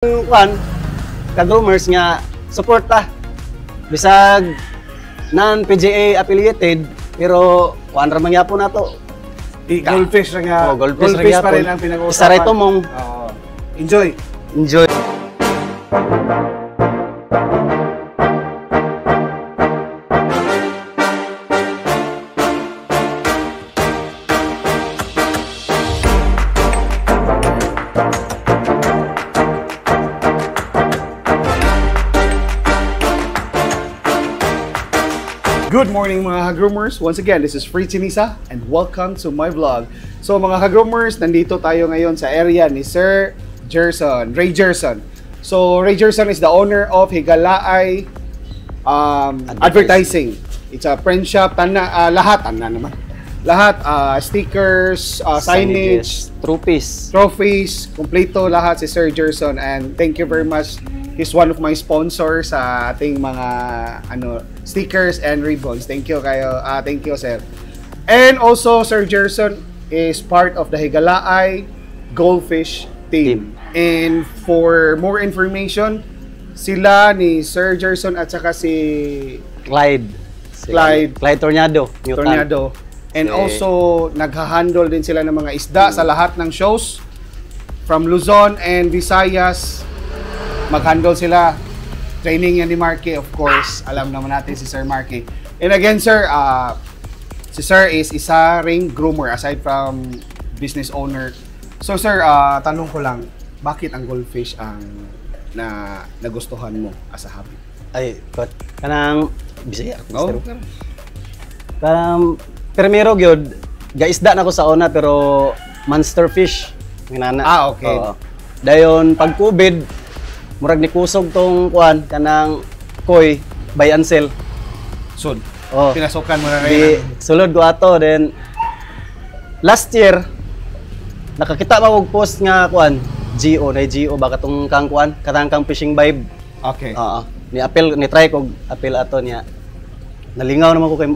Kuan ka-groomers nga suporta bisag non-PGA affiliated pero kuan ra man gyapon nato. Goldfish ra nga. Goldfish pa rin ang pinag-uusapan. Isa rito mong enjoy. Good morning mga ka-groomers! Once again, this is Free Chinisa and welcome to my vlog. So mga ka-groomers, nandito tayo ngayon sa area ni Sir Gerson, Ray Gerson. So Ray Gerson is the owner of Higalaay Advertising. It's a print shop, lahat stickers, signage, trophies, kompleto lahat si Sir Gerson, and thank you very much. He's one of my sponsors sa ating mga stickers and ribbons. Thank you kayo. Thank you, sir. And also Sir Gerson is part of the Higalaay Goldfish team. And for more information, sila ni Sir Gerson at saka si Clyde Tornado. And also nagha-handle din sila ng mga isda sa lahat ng shows from Luzon and Visayas. Mag-handle sila. Training yan ni Marky, of course. Alam naman natin si Sir Marky. And again, sir, si Sir is isa ring groomer aside from business owner. So, sir, tanong ko lang, bakit ang goldfish ang nagustuhan mo as a hobby? Ay, kanang Bisaya. Kanang primero gyud gaisda na ko sa una pero monster fish nginana. Okay. Dayon pag COVID murag ni kusog tong kuan kanang koi buy and sell. Sud. Pinasukan mo na rin. Sulod ko ato then last year nakakita ba og post nga kuan GO baka tong kang kuan katang kang fishing vibe. Okay. Ni try ko appeal ato niya. Nalingaw naman ko kay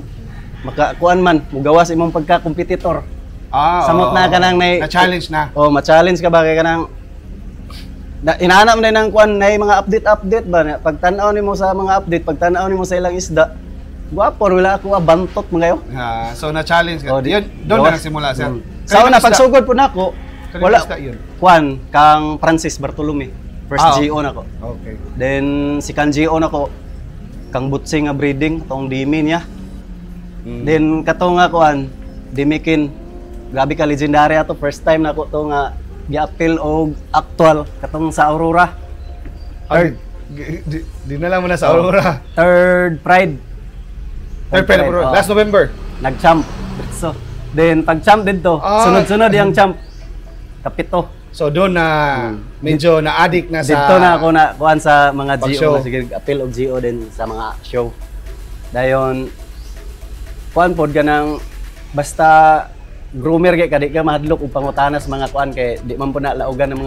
makakuan man mugawas imong pagka-competitor. Samot na kanang na-challenge na. Ma-challenge ka ba kay kanang inaanap na ng kuan na mga update ba pagtan-aw nimo sa mga update pagtan-aw nimo sa ilang isda guwapo wala ako bantot mo ngayo. So na-challenge ka. Doon na nagsimula sir. Sa una pagsugod po nako wala kuan kang Francis Bartolome first GO nako. Okay. Then second GO nako kang Butsing nga breeding tong Dimi niya. Then katong nga kuan Dimikin grabe ka legendary ato first time nako to nga gi-appeal og actual katong sa Aurora. Dinala mo na sa Aurora. Third Pride. Last November. Nag-champ. So, then pag-champ dito, sunod-sunod yung champ. Kapito. So doon na medyo na-addict na sa dito na ako na kuan sa mga GO, sige appeal og GO din sa mga show. Dayon kuan pod ganang basta groomer kay kadi ka mahadlok og pangutanas mga kuan kay di man po na laugan ng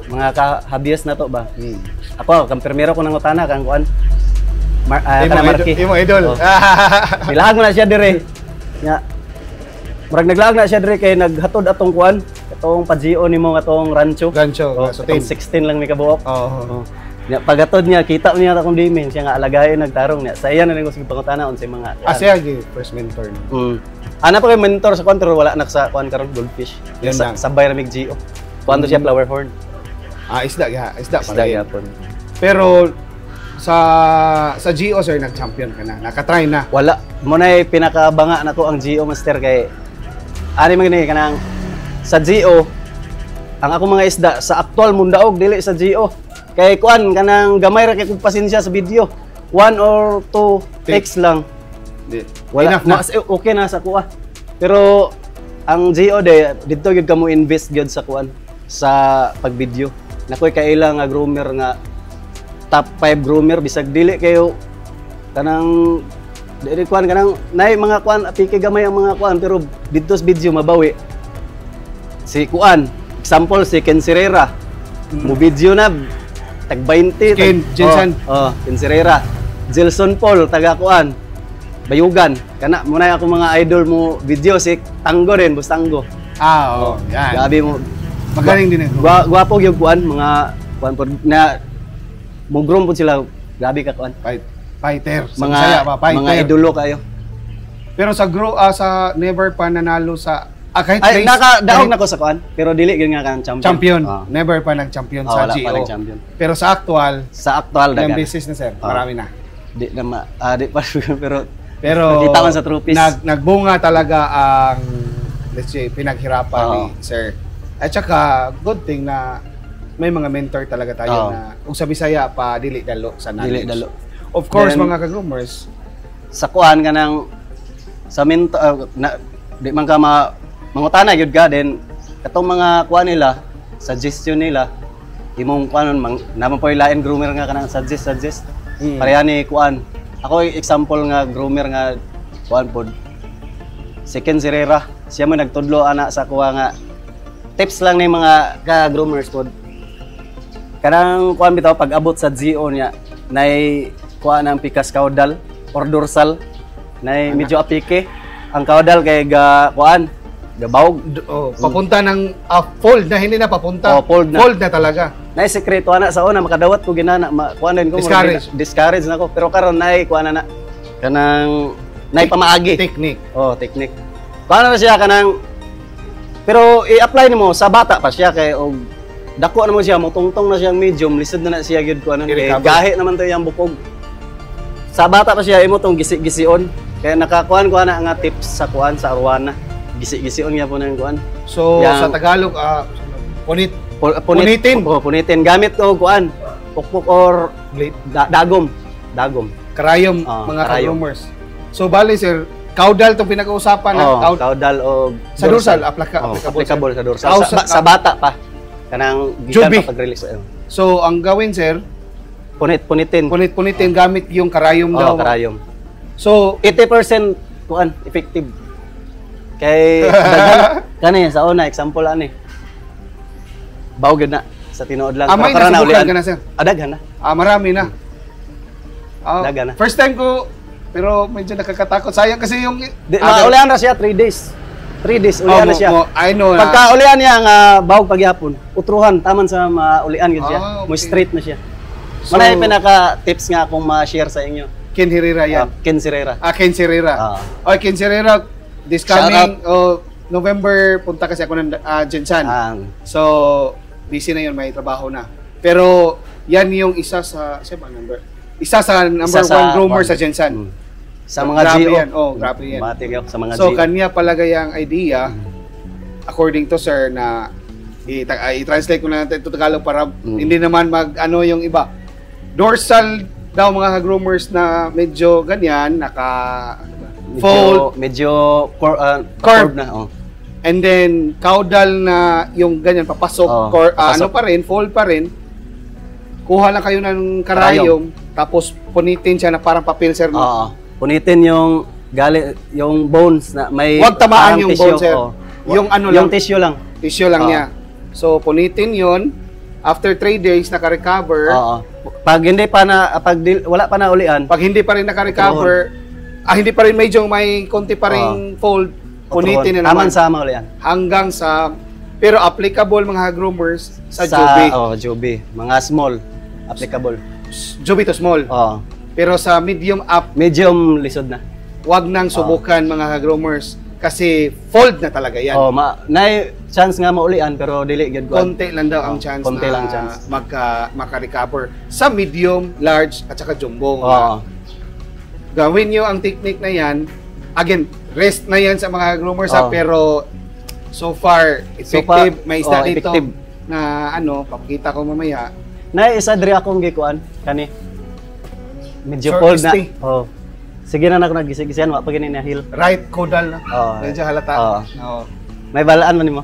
mga kahabias na to ba. Ako kang primero ko nang utana kang kuan kana Marky. Imo idol. Nilaag mo na siya dire. Nya murag naglaag na siya dire kay naghatod atong kuan katong pa-GO nimo atong rancho. So 16 lang mi kabuok. Nya pagatod niya kita niya akong dimin siya nga alagayon nagtarong niya. Sa iya na ning usig pangutana unsay mga siya gi first mentor. Ana pa kay mentor sa control wala nak sa kuan karon goldfish. Sabay ra mig GO. Kuan siya flower horn. Isda pa gyapon. Pero sa GO sir nag-champion ka na. Naka-try na. Wala mo na pinakabanga nako ang GO master kay ani man gani kanang sa GO ang ako mga isda sa actual mundaog dili sa GO. Kay kuan kanang gamay ra kay kog pasensya sa video. 1 or 2 takes lang. Wala na. Okay na sa kuha. Pero ang GO dito gyud kamo invest gyud sa kuan sa pagvideo. Nakoy kaila nga groomer nga top 5 groomer bisag dili kayo kanang dili kuan kanang nay mga kuan apike gamay ang mga kuan pero dito sa video mabawi. Si kuan example si Ken Serrera. Mo video na tag 20 Ken Jensen. Ken Serrera. Jelson Paul taga kuan Bayugan. Kana muna ako mga idol mo video si Tango rin, Bustanggo. Oo. Yan. Gabi mo Magaling din eh. Gwapo yung kuan, mga kuan po na mugrom po sila. Grabe ka kuan. Fighter. Sa Mga Bisaya pa, fighter. mga idolo kayo. Pero sa sa never pa nanalo sa kahit Ay, race, nakadaog kahit na ko sa kuan, pero dili gyud nga kan champion. champion. Ah. Never pa nag-champion Ah, sa wala pa GO. nag-champion. Pero sa actual, Sa aktual ilang dagan. beses na sir, marami na. Di na di pa pero Pero nakita man sa trophies. Nagbunga talaga ang let's say pinaghirapan Oo. ni sir. At saka good thing na may mga mentor talaga tayo Oo. na kung sa Bisaya pa dili dalo sa knowledge. Dili dalo. Of course Then, mga ka-groomers, sa kuan kanang sa di man ka mangutana gyud ka then katong mga kuan nila, suggestion nila imong kuan naman po ilain groomer nga kanang suggest. Pareha ni kuan. Ako example nga groomer nga kuan pod. Second Herrera, siya man nagtudlo ana sa kuha nga tips lang ni mga ka-groomers pod. Kanang kuan bitaw pag abot sa GO niya nay kuha ng pikas caudal or dorsal nay medyo apike. Ang caudal kay kuan gabawog. papunta ng fold na hindi na papunta. Oh, fold na. Fold na talaga. Nay sekreto ana sa una makadawat ko ginana kuan din ko discourage na ko pero karon nay kuan na kanang nay pamaagi. Technique. Oh, technique. Kuan na siya kanang pero i-apply nimo sa bata pa siya kay og dako na mo siya motungtong na siyang medium lisod na siya gyud kuan kay I-recover. gahi naman to yang bukog. Sa bata pa siya imo tong gisi-gision kaya nakakuan ko na nga tips sa kuan sa arwana. Gisi-gision nga po nang kuan. So Yang- sa Tagalog punit Punitin. Oh, punitin gamit ko kuan. Pukpuk or blade, dagom. karayom mga karayom. ka-groomers. So bali sir, caudal tong pinag-uusapan na Oh, caudal o sa dorsal Oh, applicable sa dorsal. Sa bata pa. Kanang gikan Jubi. pa pag-release. So ang gawin sir, Punitin. punit-punitin gamit yung karayom daw. Oh, karayom. So 80% kuan effective. Kay daghan kani sa una example ani. Bawgid na sa tinuod lang. may Pero nasubukan ulian. ka na sir. Daghan na. Marami na. Daga na. First time ko pero medyo nakakatakot. Sayang kasi yung Ulian na siya 3 days. 3 days ulian na siya. I know na. Pagka ulian niya nga bawog pagyapon, utruhan taman sa maulian gid siya. Okay. Mo straight na siya. So, Manay pinaka tips nga akong ma-share sa inyo. Ken Herrera yan. Ken Herrera. Ken Herrera. Ah. Ken Herrera, this Shout coming November, punta kasi ako ng Jensan. So, busy na yun, may trabaho na. Pero, yan yung isa sa number 1 groomer sa Jensan. Sa mga Grabe GO. yan. Grabe yan. Bati kayo sa mga So, GO. kanya palagay ang idea, according to sir, na i-translate ko na natin ito Tagalog para hindi naman yung iba. Dorsal daw mga groomers na medyo ganyan, fold, medyo curve na. Oh. and then caudal na yung ganyan papasok, papasok. pa rin, fold pa rin. Kuha lang kayo ng karayom, tapos punitin siya na parang papel sir. Oo. Punitin yung yung bones na may Huwag tamaan parang yung tissue. bones sir. Oo. Yung Yung tissue lang. tissue lang Oo. niya. So punitin yon. After 3 days naka-recover. Oo. Pag hindi pa na wala pa na ulian, Pag hindi pa rin naka-recover, hindi pa rin medyo may konti pa rin fold, punitin na naman taman sa maulian. hanggang sa pero applicable mga groomers sa Joby. Joby. Mga small applicable. Joby to small. Oo. Pero sa medium up, Medium lisod na. wag nang subukan mga groomers kasi fold na talaga yan. Oh, nay chance nga maulian pero dili gyud ko. Konti lang daw ang chance konti na lang chance. maka-recover sa medium, large at saka jumbo. Oo. Gawin nyo ang technique na yan. Again, rest na yan sa mga groomers pero so far effective. May isda dito effective. na papakita ko mamaya. Nay isa diri akong gikuan kani. Medyo Short cold na. stay. Oh. Sige na ako naggisig-gisihan wa pa gini na hill. Right caudal na. Oo. Medyo halata. Oo. May balaan man nimo.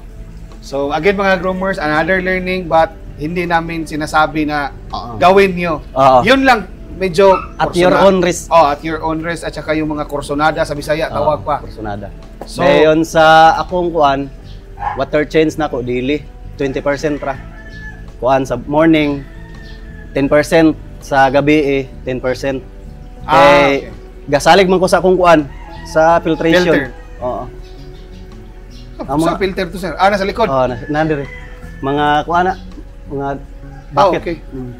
So again mga groomers, another learning but hindi namin sinasabi na Oo. gawin nyo. Oo. Yun lang, medyo At your own risk. At your own risk at saka yung mga kursonada sa Bisaya, tawag pa. Personada. So- So, dayon sa akong kuan, water change na ko daily, 20% ra. Kuan sa morning, 10% sa gabi 10%. Okay. Gasalig man ko sa akong kuan sa filtration. Filter. Oo. Sa filter to sir. Nasa likod. Oh, nandire. mga kuan na, mga bucket. okay. Mm.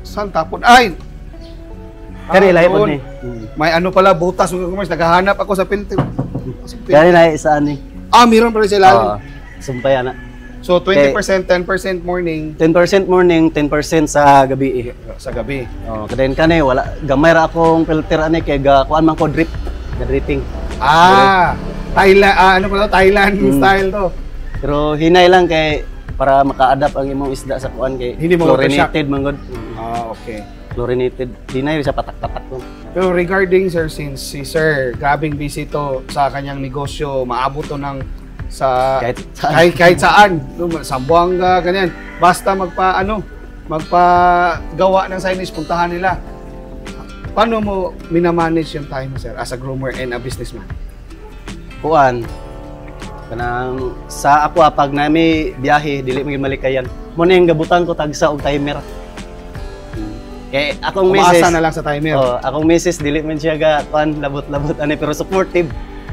Saan tapon? Ay! Kani lahi doon. pod ni. May ano pala, butas. Naghahanap ako sa filter. Kani lahi saan ni? Meron pala sa ilalim. Sumpay ana. So, 20%, 10% morning 10% morning, 10% sa gabi. sa gabi. Oh, kadayon kani wala gamay ra akong filter ani kay ga kuan man ko drip, ga dripping. Thailand, ano pala, Thailand style to. Pero hinay lang kay para maka-adapt ang imong isda sa kuan kay Hindi mo chlorinated man gud. Okay. Chlorinated. Hinay sa patak-patak ko. Pero regarding sir, since si sir, grabing busy to sa kanyang negosyo, maabot to ng sa kahit saan, no, sa Buanga, ganyan. Basta magpagawa ng signage, puntahan nila. Paano mo minamanage yung time mo, sir, as a groomer and a businessman? Kuan kanang sa ako pag nami biyahe dili mo malikayan. Mo na yung gabutan ko tagsa og timer. Kay akong Umasa misis na lang sa timer. akong misis dili man siya ga kuan labot-labot ani pero supportive.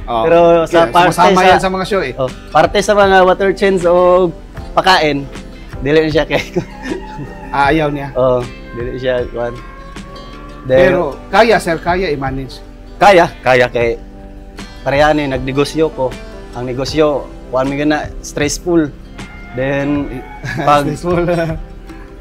Oh. Pero sa parte sumasama yan sa mga show eh. Parte sa mga water chains o pakain dili na siya kay Ayaw niya. dili siya kuan. Pero kaya sir, kaya i-manage. Kaya kay pareha ni nagnegosyo ko. Ang negosyo kuan mi na stressful. Then pag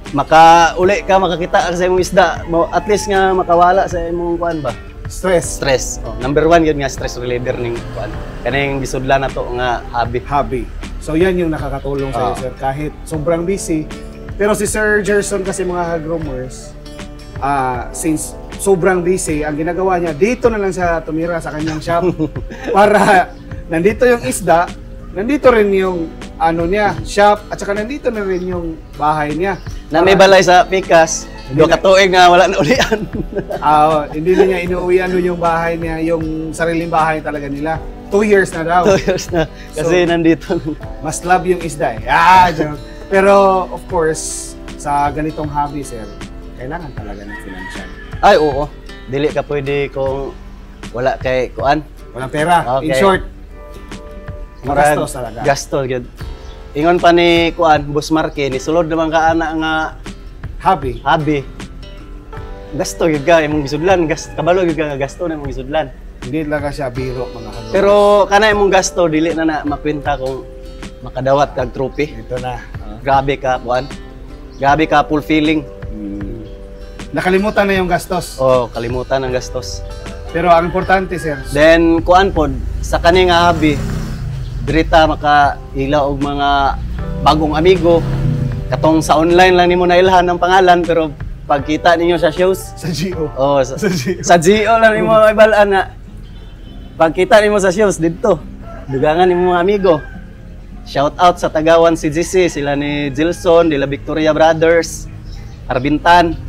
makauli ka makakita ka sa imong isda mo at least nga makawala sa imong kuan ba stress. Number 1 yun nga stress reliever ning kuan kaning gisudlan nato nga hobby. So yan yung nakakatulong sa sir kahit sobrang busy. Pero si Sir Gerson kasi mga groomers since sobrang busy, ang ginagawa niya dito na lang siya tumira sa kanyang shop para nandito yung isda, nandito rin yung ano niya, shop, at saka nandito na rin yung bahay niya. Na may balay sa Pikas, do katuig nga wala na ulian. Hindi na niya inuuwian doon yung bahay niya, yung sariling bahay talaga nila. 2 years na daw. 2 years na. Kasi So, nandito. Mas love yung isda eh. Joke. Pero of course, sa ganitong hobby, sir, kailangan talaga ng financial. Ay, oo. Dili ka pwede kung wala kay kuan. Walang pera. Okay. In short, magastos talaga. Gastos gyud. Ingon pa ni kuan, Boss Marky, ni sulod naman ka ana nga Hobby. Gasto gyud ka imong gisudlan, kabalo gyud ka gasto na imong gisudlan. Hindi talaga siya biro, mga kaloro. Pero kana imong gasto dili na makwenta kung makadawat kag trophy. Ito na. Grabe ka kuan. Grabe ka fulfilling. Nakalimutan na yung gastos. Kalimutan ang gastos. Pero ang importante, sir, Then kuan pod sa kani nga hobby, dirita maka-ila og mga bagong amigo. Katong sa online lang nimo nailhan ang pangalan pero pagkita ninyo sa shows, sa GO. sa GO lang nimo ibalaan na pagkita nimo sa shows didto. Dugangan nimo mga amigo. Shout out sa Tagawan CGC, sila ni Gilson, Dila Victoria Brothers, Arbintan.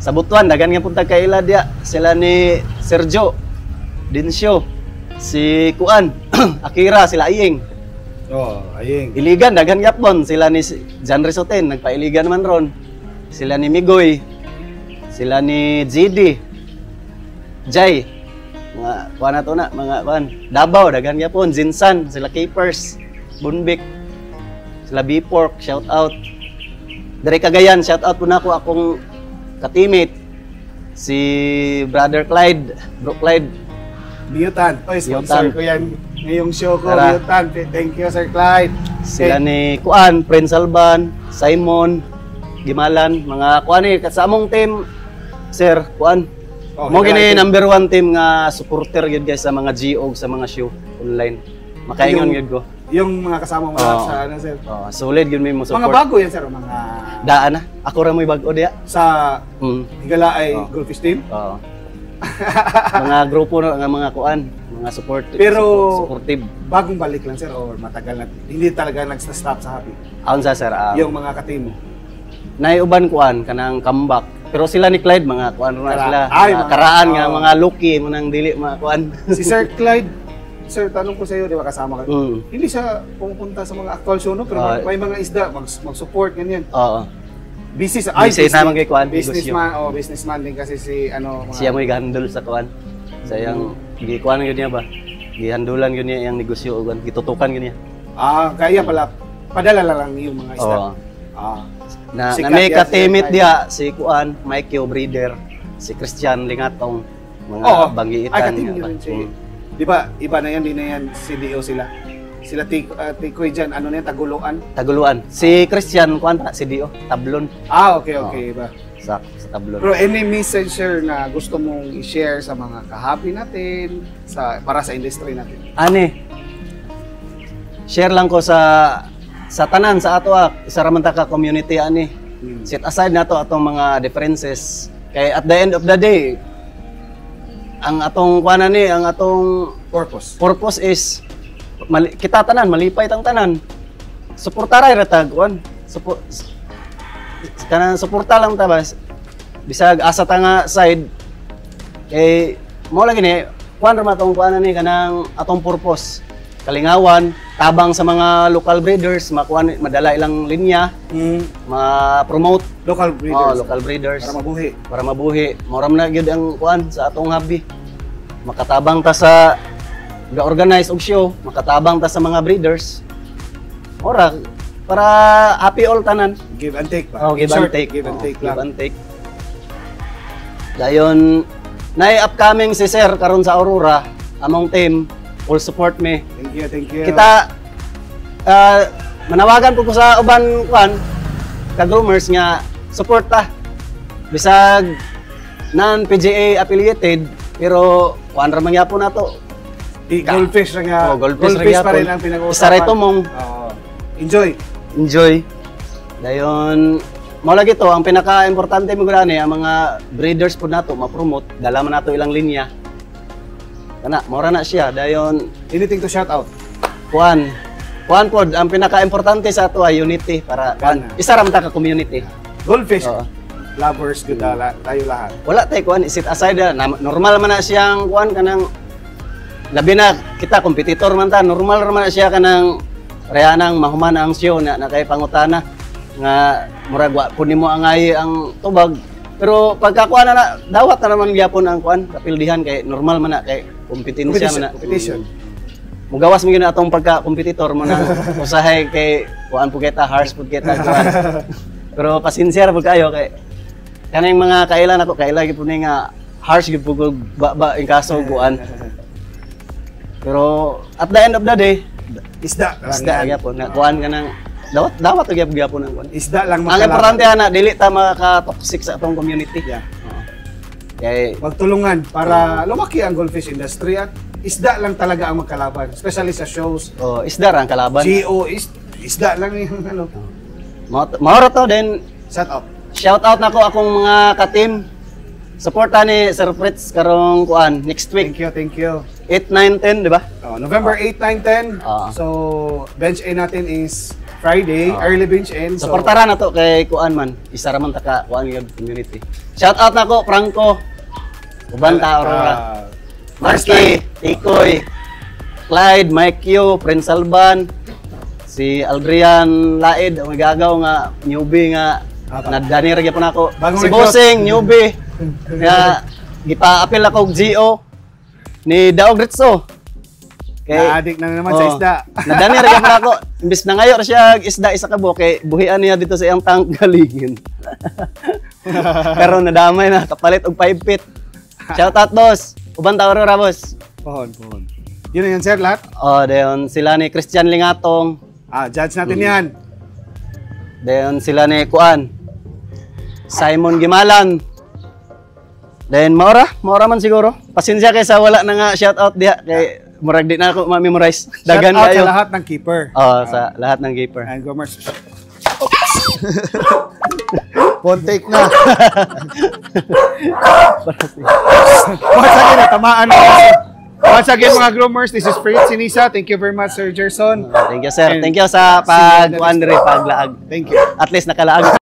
Sa Butuan, dagan nga punta kay ila dia. Sila ni Sergio, Dinsyo, si Kuan, Akira, sila Aying. Aying. Iligan, dagan yapon. Sila ni Jan Risoten, nagpailigan naman ron. Sila ni Migoy, sila ni GD, Jay, mga kuan na to na, mga kuan. Davao, dagan yapon. Jinsan, sila Capers, Bunbik, sila B-Pork, shout out. Dari Cagayan, shout out po na ako akong ka-teammate, si Brother Clyde, Bro Clyde. Biyutan. Sponsor ko yan. Ngayong show ko, Tara. Biyutan. Thank you, Sir Clyde. Sila ni Kuan, Prince Alban, Simon, Gimalan, mga Kuan eh, sa among team, Sir, Kuan. Mo gini number 1 team nga supporter yun guys sa mga GO, sa mga show online. Makaingon yun ko. Yung mga kasama mo sa ano, sir. Solid yun mo support. Mga bago yan, sir. Mga Daan na. Ako ra mo'y bago diya. sa Higala ay Goldfish Team. Mga grupo nga mga Kuan, mga supportive. Bagong balik lang, sir, or matagal na, hindi talaga nag-stop sa hobby. Aun sa sir, Yung mga ka-team mo. naiuban Kuan kanang comeback. Pero sila ni Clyde mga Kuan na sila. Ay, Mga karaan nga mga Lucky mo nang dili mga Kuan. Si Sir Clyde, sir, tanong ko sa iyo, di ba kasama ka? Hindi siya pupunta sa mga actual show, no? Pero may mga isda, mag-support, ganyan. Oo. Busy naman kay Kuan. Businessman din kasi si ano. Siya mo'y gahandol sa Kuan. Sa iyang gikuan yun niya ba? Gihandulan yun niya yung negosyo ugan, gitutukan yun niya. Kaya pala padala lang yung mga isda. Oo. Ah. Na Sikat may yan, katimit sikat. diya si Kuan, Mike Yo Breeder, si Christian Lingatong, mga Oo. banggiitan. Ay, katimit nga ba? rin si... Di ba, iba na yan, di na yan, CDO sila. Sila Tikoy dyan, ano na yan, Taguluan. Taguluan. Si Christian Kuan ta si Dio, Tablon Ah, okay, iba. sa Tablon. Pero any message, sir, na gusto mong i-share sa mga kahapi natin, para sa industry natin? Ani. Share lang ko sa tanan sa ato isa ra man ta ka community ani. Set aside nato atong mga differences kay at the end of the day ang atong kuana ni ang atong purpose is kita tanan malipay tang tanan. Suportaray ra tag kuan. Kanang suporta lang ta bas. Bisag asa ta nga side kay mo lagi ni kuan ra matong kuana ni kanang atong purpose. Kalingawan, tabang sa mga local breeders, madala ilang linya, ma-promote Local breeders. local breeders Para mabuhi. para mabuhi. Moram na gyud ang kuan sa atong hobby. Makatabang ta sa ga-organize og show, makatabang ta sa mga breeders. Ora para happy all tanan. Give and take ba? Oh, give Short, and take. Give and take Give lang. and take. Dayon upcoming si Sir karon sa Aurora, among team, full support me. Thank you. Kita manawagan ko sa uban kuan ka-groomers nga support ta. Bisag non-PGA affiliated pero kuan ra man gyapon nato. Goldfish ra nga. Goldfish ra pa rin gyapon. ang pinag-uusapan. Isa ra ito mong Enjoy. Dayon mao lagi to ang pinaka-importante mo gani ang mga breeders pud nato ma-promote, dala man nato ilang linya. Kana mora na siya dayon Anything to shout out? kuan pod ang pinaka-importante sa ato ay unity para kuan isa ra man ta ka community. Goldfish. Oo. Lovers good tayo lahat. Wala tay kuan sit aside normal man na siyang kuan kanang labi na kita kompetitor man ta normal ra man na siya kanang reanang mahuman ang show na kay pangutana nga murag wa pud nimo angay ang tubag pero pagkakuan na dawat na naman gyapon ang kuan kapildihan kay normal man na kay kompetensya man na. Competition. Mugawas mo gyud atong pagka-kompetitor mo na usahay kay kuan pud kita harsh pud kita kuan. Pero pasensya ra pud kayo kay kanang mga kailan ako kaila gyud pud nga harsh gyud pud ba in kaso kuan. Pero at the end of the day Isda gyapon na kuan kanang dawat gyapon ang kuan. Isda lang Ang importante ana dili ta maka-toxic sa atong community. Yeah. Kay Magtulungan para lumaki ang goldfish industry at isda lang talaga ang magkalaban, especially sa shows. isda ra ang kalaban. GO isda lang yung ano. Mao to then Shut up. shout out nako akong mga ka-team. Suporta ni Sir Fritz karong kuan next week Thank you. 8, 9, 10, di ba? November 8, 9, 10. So, bench A natin is Friday, early bench in. So, Suportaran na to kay kuan man. Isa ra man ta ka kuan yung community. Shout out nako Franco. Uban ta Aurora. Marky, Tikoy, Clyde, Mike Q, Prince Alban, si Aldrian Laid, ang gagaw nga newbie nga nadani ra gyapon ako. Si Bossing newbie. Nga gipa-apil ako og GO ni Daog Ritso. na-addict na naman sa isda. Nadani ra gyapon ako. Imbis na ngayo siya isda isa ka buok kay buhian niya dito sa iyang tanggalingin. Pero nadamay na kapalit og 5 feet. Shout out boss. Uban ta Aurora boss. Pohon. Yun na yan sir lahat. Dayon sila ni Christian Lingatong. Judge natin yan. Dayon sila ni Kuan. Simon Gimalan. Then maura man siguro. Pasensya kay sa wala na nga shout out diha kay murag di na ako ma-memorize. Dagan Shout out kayo. sa lahat ng keeper. Sa lahat ng keeper. And Gomers. One take na. Once again, tamaan na. Once again mga groomers, this is Fritz Sinisa. Thank you very much Sir Gerson. Thank you sir. Thank you sa paglaag. Thank you. At least nakalaag.